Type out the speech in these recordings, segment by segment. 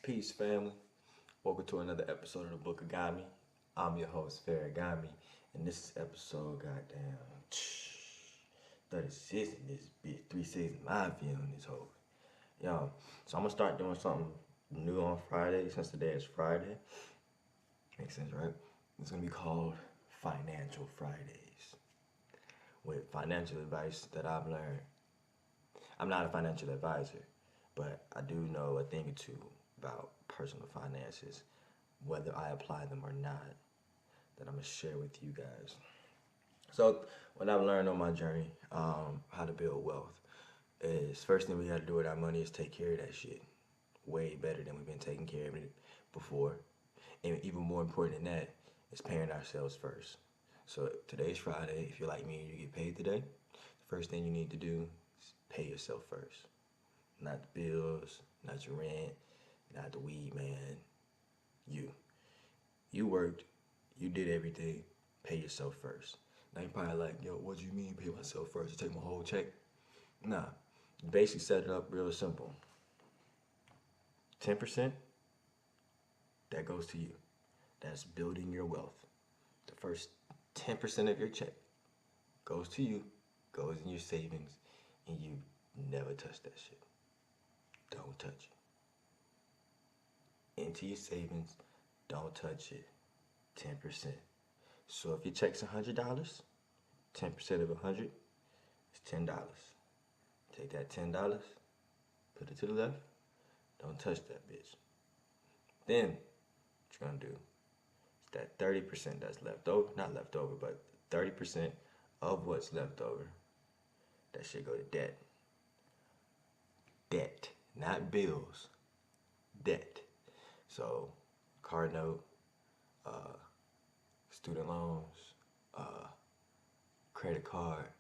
Peace, family. Welcome to another episode of the Book of Gami. I'm your host, Farragami, and this is episode goddamn 36 in this bitch. 3 seasons live view on this whole. Yo, so I'm gonna start doing something new on Friday since today is Friday. Makes sense, right? It's gonna be called Financial Fridays with financial advice that I've learned. I'm not a financial advisor, but I do know a thing or two about personal finances, whether I apply them or not, that I'm gonna share with you guys. So, what I've learned on my journey, how to build wealth, is first thing we gotta do with our money is take care of that shit. Way better than we've been taking care of it before. And even more important than that is paying ourselves first. So, today's Friday. If you're like me and you get paid today, the first thing you need to do is pay yourself first. Not the bills, not your rent, not the weed, man. You worked, you did everything, pay yourself first. Now you're probably like, yo, what do you mean pay myself first? To take my whole check? Nah, you basically set it up real simple. 10%, that goes to you. That's building your wealth. The first 10% of your check goes to you, goes in your savings, and you never touch that shit. Don't touch it. Into your savings, don't touch it. 10%. So if your check's $100, 10% of 100 is $10. Take that $10, put it to the left, don't touch that bitch. Then what you're gonna do is that 30% that's left over, not left over, but 30% of what's left over, that should go to debt. Debt, not bills. Debt. So car note, student loans, credit card,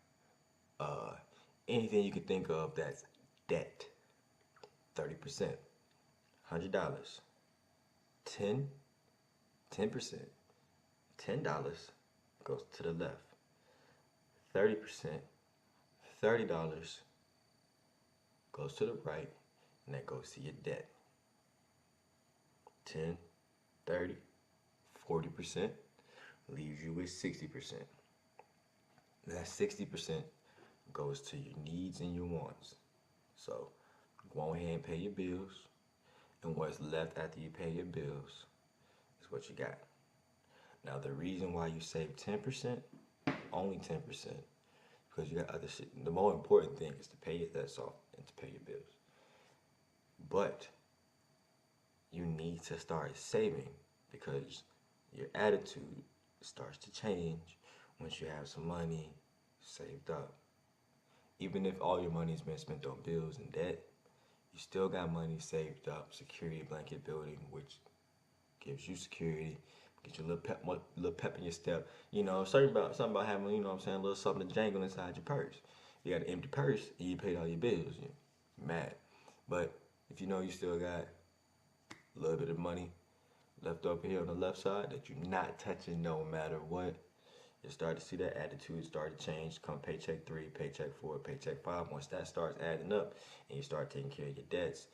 anything you can think of that's debt. 30%, $100, 10%, $10 goes to the left. 30%, $30 goes to the right, and that goes to your debt. 10, 30, 40% leaves you with 60%. That 60% goes to your needs and your wants. So go ahead and pay your bills, and what's left after you pay your bills is what you got. Now the reason why you save 10%, only 10%, because you got other shit. The more important thing is to pay your debts off and to pay your bills. But you need to start saving, because your attitude starts to change once you have some money saved up. Even if all your money's been spent on bills and debt, you still got money saved up, security blanket building, which gives you security, gets you a little pep in your step. You know, something about having, you know what I'm saying, a little something to jangle inside your purse. You got an empty purse and you paid all your bills, you're mad. But if you know you still got a little bit of money left over here on the left side that you're not touching no matter what, you start to see that attitude start to change come paycheck 3, paycheck 4, paycheck 5. Once that starts adding up and you start taking care of your debts,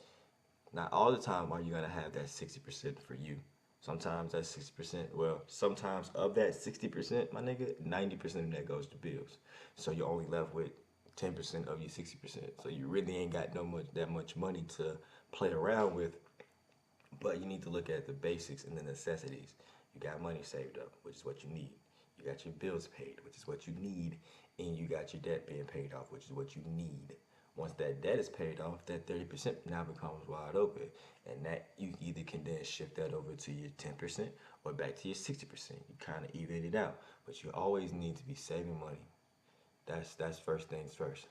not all the time are you going to have that 60% for you. Sometimes that 60%, well, sometimes of that 60%, my nigga, 90% of that goes to bills. So you're only left with 10% of your 60%. So you really ain't got that much money to play around with. But you need to look at the basics and the necessities. You got money saved up, which is what you need. You got your bills paid, which is what you need. And you got your debt being paid off, which is what you need. Once that debt is paid off, that 30% now becomes wide open. And that you either can then shift that over to your 10% or back to your 60%. You kind of even it out. But you always need to be saving money. That's first things first.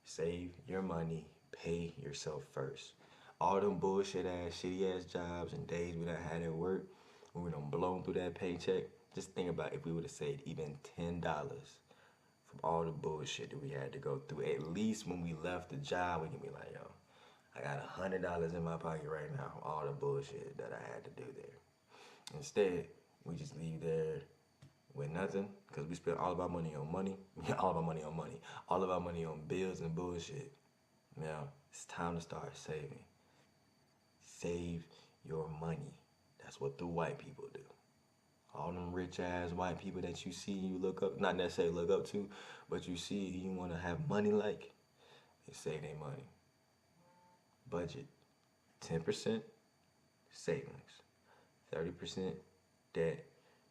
Save your money, pay yourself first. All them bullshit ass, shitty ass jobs and days we done had at work, when we done blown through that paycheck, just think about if we would have saved even $10 from all the bullshit that we had to go through. At least when we left the job, we can be like, yo, I got $100 in my pocket right now from all the bullshit that I had to do there. Instead, we just leave there with nothing, because we spent all of our money on money. All of our money on money. All of our money on bills and bullshit. Now, it's time to start saving. Save your money. That's what the white people do. All them rich ass white people that you see, you look up, not necessarily look up to, but you see you want to have money like, they save their money. Budget 10% savings, 30% debt,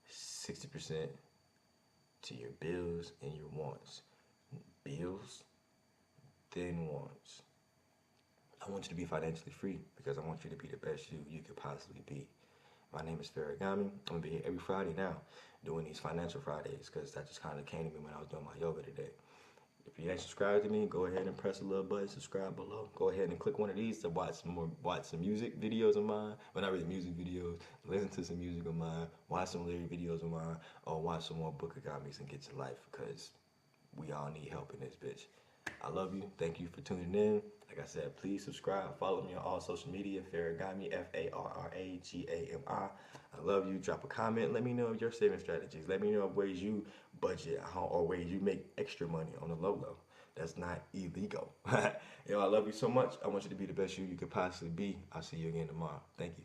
60% to your bills and your wants. Bills, then wants. I want you to be financially free because I want you to be the best you could possibly be. My name is Farragami. I'm going to be here every Friday now doing these financial Fridays because that just kind of came to me when I was doing my yoga today. If you ain't subscribed to me, go ahead and press the little button, subscribe below. Go ahead and click one of these to watch some music videos of mine. Well, not really music videos. Listen to some music of mine. Watch some lyric videos of mine. Or watch some more Book of Gami and get to life because we all need help in this bitch. I love you. Thank you for tuning in. Like I said, please subscribe. Follow me on all social media. Farragami, Farragami. I love you. Drop a comment. Let me know your saving strategies. Let me know ways you budget or ways you make extra money on the low. That's not illegal. I love you so much. I want you to be the best you could possibly be. I'll see you again tomorrow. Thank you.